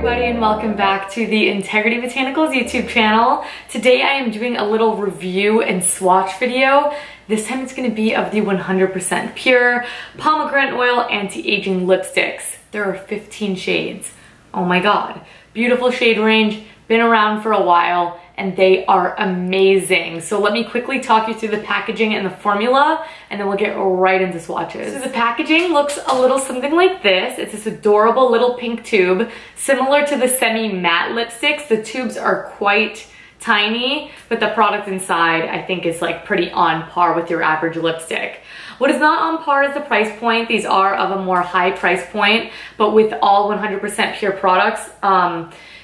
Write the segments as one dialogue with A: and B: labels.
A: everybody and welcome back to the Integrity Botanicals YouTube channel. Today I am doing a little review and swatch video. This time it's going to be of the 100% pure pomegranate oil anti-aging lipsticks. There are 15 shades. Oh my god. Beautiful shade range, been around for a while, and they are amazing. So let me quickly talk you through the packaging and the formula, and then we'll get right into swatches. So the packaging looks a little something like this. It's this adorable little pink tube, similar to the semi-matte lipsticks. The tubes are quite tiny, but the product inside I think is like pretty on par with your average lipstick. What is not on par is the price point. These are of a more high price point, but with all 100% pure products,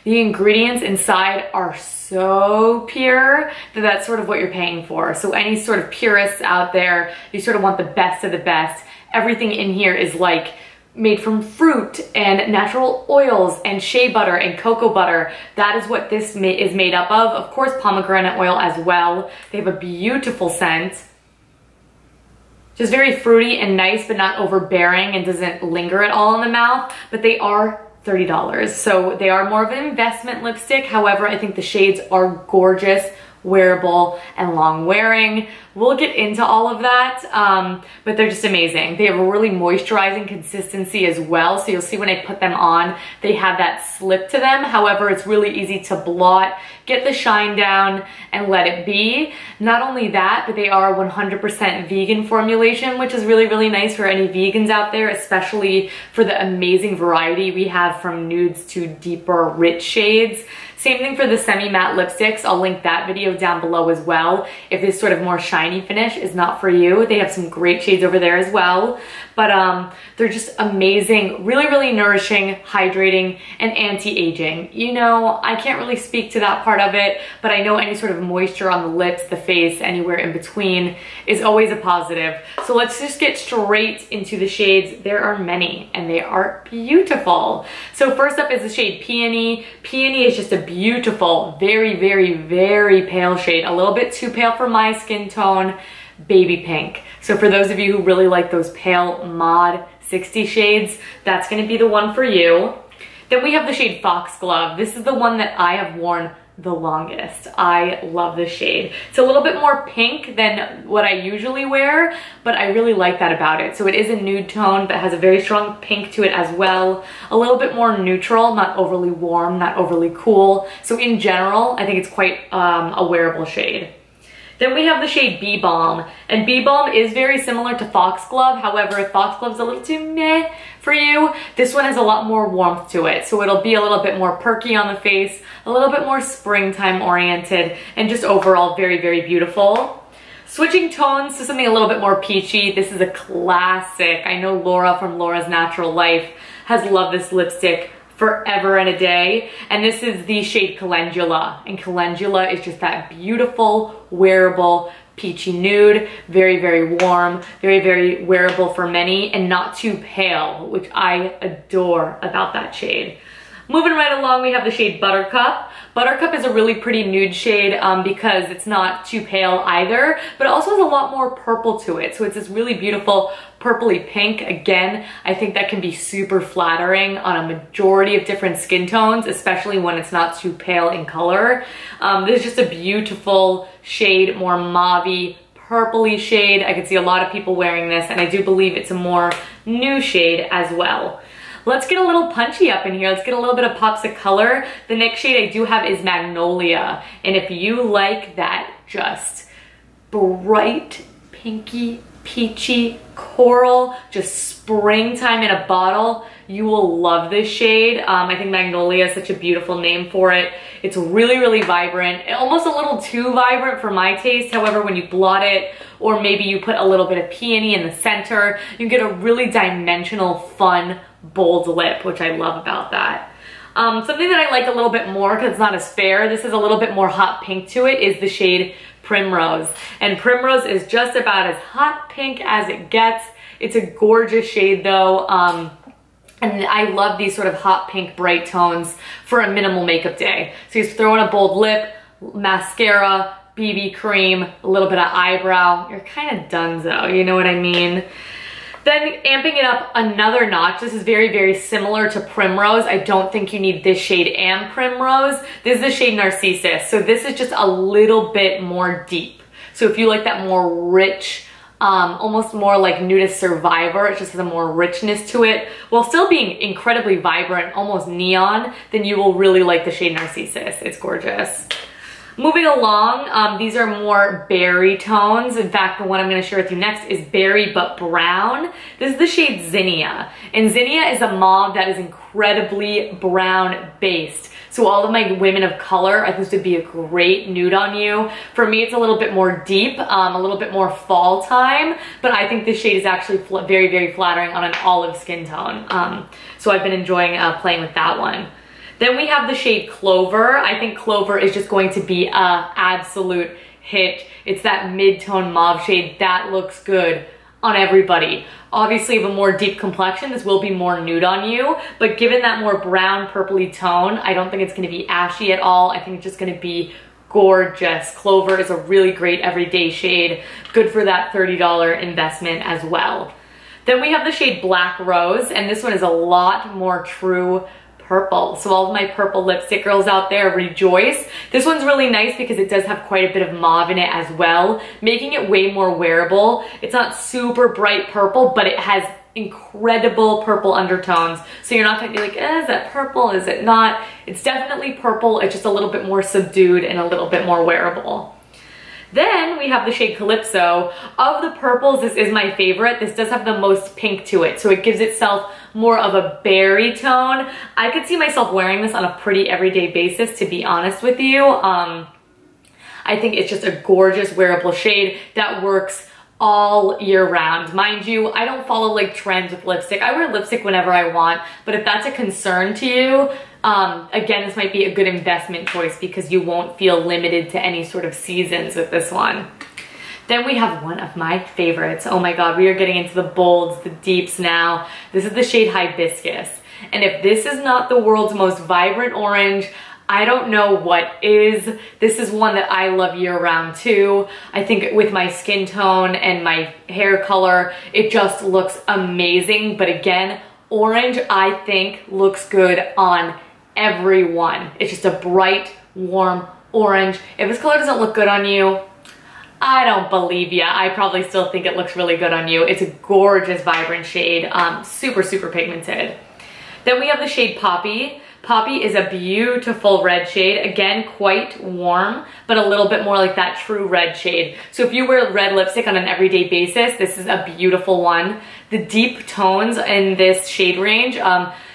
A: the ingredients inside are so pure that that's sort of what you're paying for. So any sort of purists out there, you sort of want the best of the best. Everything in here is like made from fruit and natural oils and shea butter and cocoa butter. That is what this is made up of. Of course, pomegranate oil as well. They have a beautiful scent. Just very fruity and nice, but not overbearing and doesn't linger at all in the mouth. But they are $30. So they are more of an investment lipstick. However, I think the shades are gorgeous, wearable, and long wearing. We'll get into all of that, but they're just amazing. They have a really moisturizing consistency as well. So you'll see when I put them on, they have that slip to them. However, it's really easy to blot, get the shine down, and let it be. Not only that, but they are 100% vegan formulation, which is really, really nice for any vegans out there, especially for the amazing variety we have from nudes to deeper, rich shades. Same thing for the semi-matte lipsticks. I'll link that video down below as well. If this sort of more shiny finish is not for you, they have some great shades over there as well. But they're just amazing, really, really nourishing, hydrating, and anti-aging. You know, I can't really speak to that part of it, but I know any sort of moisture on the lips, the face, anywhere in between is always a positive. So let's just get straight into the shades. There are many, and they are beautiful. So first up is the shade Peony. Peony is just a beautiful, very, very, very pale shade. A little bit too pale for my skin tone. Baby pink. So for those of you who really like those pale mod 60 shades, that's going to be the one for you. Then we have the shade Foxglove. This is the one that I have worn the longest. I love this shade. It's a little bit more pink than what I usually wear, but I really like that about it. So it is a nude tone, but has a very strong pink to it as well. A little bit more neutral, not overly warm, not overly cool. So in general, I think it's quite a wearable shade. Then we have the shade Bee Balm, and Bee Balm is very similar to Foxglove. However, if Foxglove's a little too meh for you, this one has a lot more warmth to it. So it'll be a little bit more perky on the face, a little bit more springtime oriented, and just overall very, very beautiful. Switching tones to something a little bit more peachy. This is a classic. I know Laura from Laura's Natural Life has loved this lipstick forever and a day, and this is the shade Calendula, and Calendula is just that beautiful, wearable, peachy nude, very, very warm, very, very wearable for many, and not too pale, which I adore about that shade. Moving right along, we have the shade Buttercup. Buttercup is a really pretty nude shade because it's not too pale either, but it also has a lot more purple to it. So it's this really beautiful purpley pink. Again, I think that can be super flattering on a majority of different skin tones, especially when it's not too pale in color. This is just a beautiful shade, more mauve-y, purpley shade. I could see a lot of people wearing this, and I do believe it's a more new shade as well. Let's get a little punchy up in here. Let's get a little bit of pops of color. The next shade I do have is Magnolia. And if you like that just bright, pinky, peachy, coral, just springtime in a bottle, you will love this shade. I think Magnolia is such a beautiful name for it. It's really, really vibrant, almost a little too vibrant for my taste. However, when you blot it, or maybe you put a little bit of peony in the center, you get a really dimensional, fun, bold lip, which I love about that. Something that I like a little bit more, because it's not as fair, this is a little bit more hot pink to it, is the shade Primrose. And Primrose is just about as hot pink as it gets. It's a gorgeous shade though. And I love these sort of hot pink bright tones for a minimal makeup day. So you just throw in a bold lip, mascara, BB cream, a little bit of eyebrow. You're kind of donezo, you know what I mean? Then amping it up another notch, this is very, very similar to Primrose. I don't think you need this shade and Primrose. This is the shade Narcissus. So this is just a little bit more deep. So if you like that more rich, almost more like Nudist Survivor, it just has a more richness to it, while still being incredibly vibrant, almost neon, then you will really like the shade Narcissus. It's gorgeous. Moving along, these are more berry tones. In fact, the one I'm going to share with you next is berry but brown. This is the shade Zinnia. And Zinnia is a mauve that is incredibly brown based. So all of my women of color, I think this would be a great nude on you. For me, it's a little bit more deep, a little bit more fall time, but I think this shade is actually very, very flattering on an olive skin tone. So I've been enjoying playing with that one. Then we have the shade Clover. I think Clover is just going to be a absolute hit. It's that mid-tone mauve shade that looks good on everybody. Obviously, with a more deep complexion, this will be more nude on you, but given that more brown purpley tone, I don't think it's gonna be ashy at all. I think it's just gonna be gorgeous. Clover is a really great everyday shade, good for that $30 investment as well. Then we have the shade Black Rose, and this one is a lot more true purple. So all of my purple lipstick girls out there, rejoice. This one's really nice because it does have quite a bit of mauve in it as well, making it way more wearable. It's not super bright purple, but it has incredible purple undertones. So you're not gonna be like, is that purple? Is it not? It's definitely purple. It's just a little bit more subdued and a little bit more wearable. Then we have the shade Calypso. Of the purples, this is my favorite. This does have the most pink to it, so it gives itself more of a berry tone. I could see myself wearing this on a pretty everyday basis, to be honest with you. I think it's just a gorgeous wearable shade that works all year round. Mind you, I don't follow like trends with lipstick. I wear lipstick whenever I want, but if that's a concern to you, again, this might be a good investment choice because you won't feel limited to any sort of seasons with this one. Then we have one of my favorites. Oh my God, we are getting into the bolds, the deeps now. This is the shade Hibiscus. And if this is not the world's most vibrant orange, I don't know what is. This is one that I love year round too. I think with my skin tone and my hair color, it just looks amazing. But again, orange, I think, looks good on everyone. It's just a bright, warm orange. If this color doesn't look good on you, I don't believe ya. I probably still think it looks really good on you. It's a gorgeous, vibrant shade, super, super pigmented. Then we have the shade Poppy. Poppy is a beautiful red shade. Again, quite warm, but a little bit more like that true red shade. So if you wear red lipstick on an everyday basis, this is a beautiful one. The deep tones in this shade range,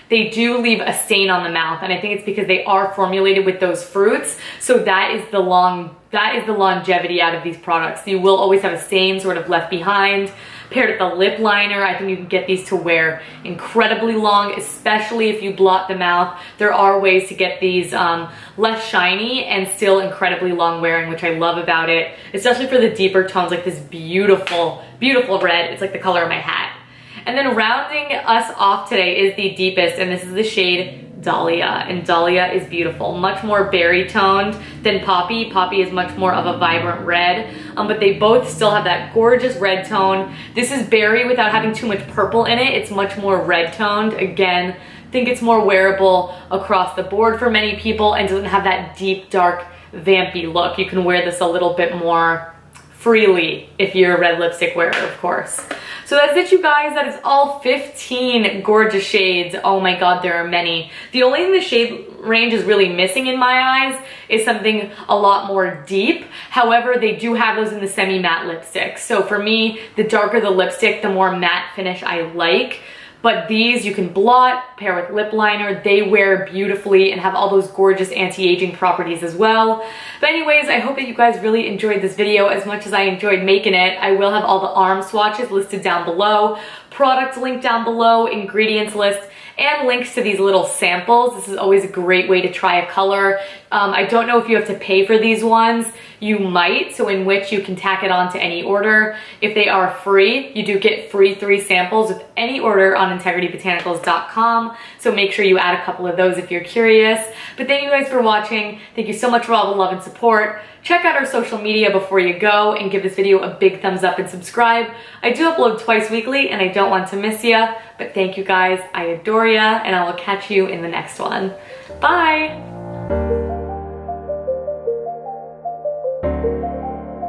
A: they do leave a stain on the mouth, and I think it's because they are formulated with those fruits. So that is the longevity out of these products. You will always have a stain sort of left behind. Paired with the lip liner, I think you can get these to wear incredibly long, especially if you blot the mouth. There are ways to get these less shiny and still incredibly long wearing, which I love about it, especially for the deeper tones, like this beautiful, beautiful red. It's like the color of my hat. And then rounding us off today is the deepest, and this is the shade Dahlia, and Dahlia is beautiful, much more berry toned than Poppy. Poppy is much more of a vibrant red, but they both still have that gorgeous red tone. This is berry without having too much purple in it. It's much more red toned. Again, I think it's more wearable across the board for many people and doesn't have that deep, dark, vampy look. You can wear this a little bit more freely if you're a red lipstick wearer, of course. So that's it, you guys. That is all 15 gorgeous shades. Oh my God, there are many. The only thing the shade range is really missing in my eyes is something a lot more deep. However, they do have those in the semi-matte lipstick. So for me, the darker the lipstick, the more matte finish I like. But these you can blot, pair with lip liner. They wear beautifully and have all those gorgeous anti-aging properties as well. But anyways, I hope that you guys really enjoyed this video as much as I enjoyed making it. I will have all the arm swatches listed down below, products linked down below, ingredients list, and links to these little samples. This is always a great way to try a color. I don't know if you have to pay for these ones. You might, so in which you can tack it on to any order. If they are free, you do get free 3 samples with any order on integritybotanicals.com. So make sure you add a couple of those if you're curious. But thank you guys for watching. Thank you so much for all the love and support. Check out our social media before you go and give this video a big thumbs up and subscribe. I do upload twice weekly and I don't don't want to miss ya. But thank you guys, I adore ya, and I will catch you in the next one. Bye!